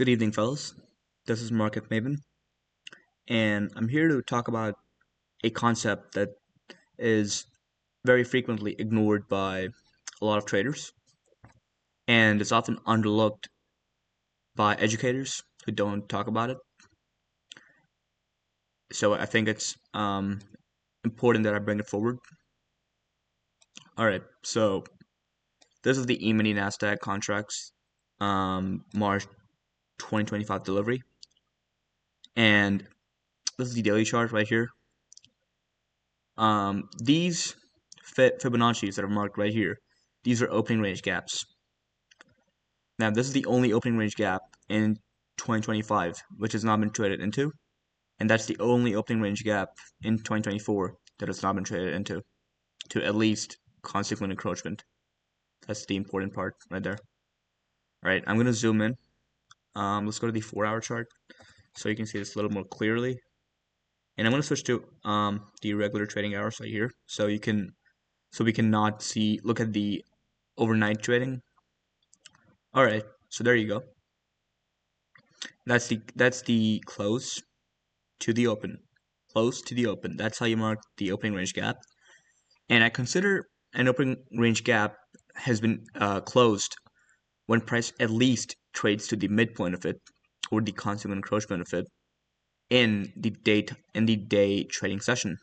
Good evening, fellas. This is Market Maven, and I'm here to talk about a concept that is very frequently ignored by a lot of traders, and is often underlooked by educators who don't talk about it. So I think it's important that I bring it forward. All right, so this is the E-mini Nasdaq contracts March 2025 delivery, and this is the daily chart right here. These Fibonacci's that are marked right here, these are opening range gaps. Now, this is the only opening range gap in 2025 which has not been traded into, and that's the only opening range gap in 2024 that has not been traded into, to at least consequent encroachment. That's the important part right there. All right, I'm going to zoom in. Let's go to the 4-hour chart so you can see this a little more clearly. And I'm going to switch to the regular trading hours right here, so we can not look at the overnight trading. All right, so there you go. That's the close to the open. Close to the open. That's how you mark the opening range gap. And I consider an opening range gap has been closed when price at least trades to the midpoint of it or the consequent encroachment of it in the day trading session.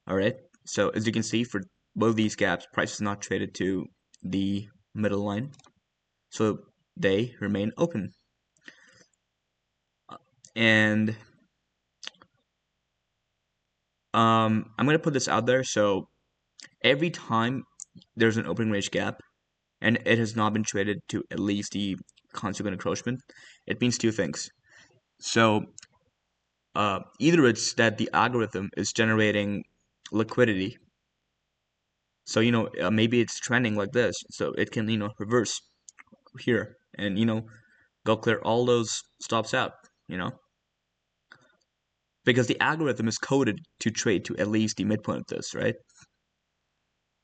All right. So as you can see, for both these gaps, price is not traded to the middle line, so they remain open. And I'm gonna put this out there. So every time there's an opening range gap and it has not been traded to at least the consequent encroachment, it means two things. So either it's that the algorithm is generating liquidity. So maybe it's trending like this, so it can reverse here and go clear all those stops out. Because the algorithm is coded to trade to at least the midpoint of this, right?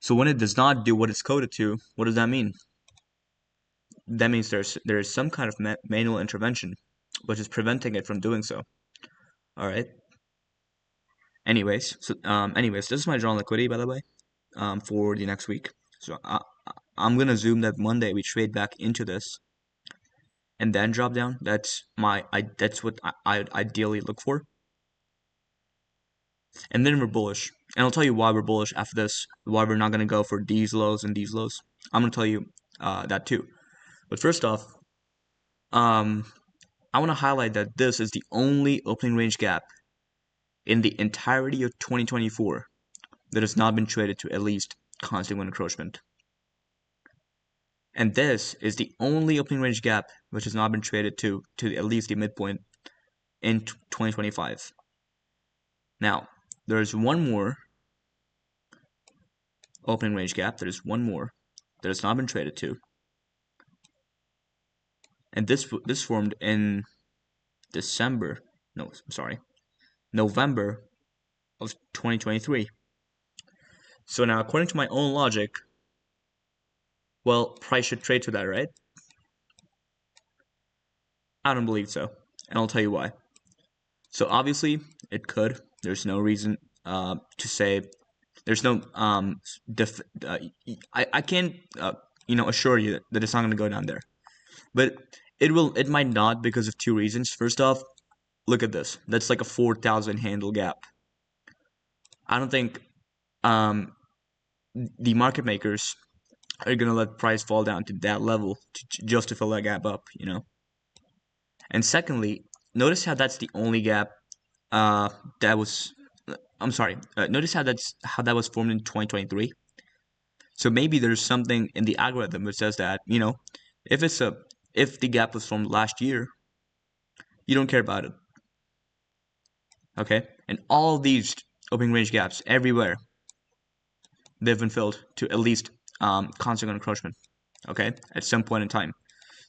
So when it does not do what it's coded to, what does that mean? That means there is some kind of manual intervention, which is preventing it from doing so. All right. Anyways, this is my drawn liquidity, by the way, for the next week. So I'm gonna assume that Monday we trade back into this, and then drop down. That's what I ideally look for. And then we're bullish. And I'll tell you why we're bullish after this, why we're not going to go for these lows and these lows. I'm going to tell you that too. But first off, I want to highlight that this is the only opening range gap in the entirety of 2024 that has not been traded to at least consequent encroachment. And this is the only opening range gap which has not been traded to at least the midpoint in 2025. Now, there's one more opening range gap. There's one more that has not been traded to. And this formed in November of 2023. So now, according to my own logic, well, price should trade to that, right? I don't believe so, and I'll tell you why. So obviously, it could. There's no reason to say. There's no I can't assure you that it's not going to go down there, but it will. It might not because of two reasons. First off, look at this. That's like a 4,000 handle gap. I don't think the market makers are gonna let price fall down to that level just to fill that gap up, And secondly, notice how that's the only gap that was. I'm sorry. Notice how that was formed in 2023. So maybe there's something in the algorithm that says that if the gap was formed last year, you don't care about it. Okay, and all these opening range gaps everywhere, they've been filled to at least consequent encroachment. Okay, at some point in time.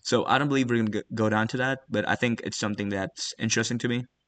So I don't believe we're gonna go down to that, but I think it's something that's interesting to me.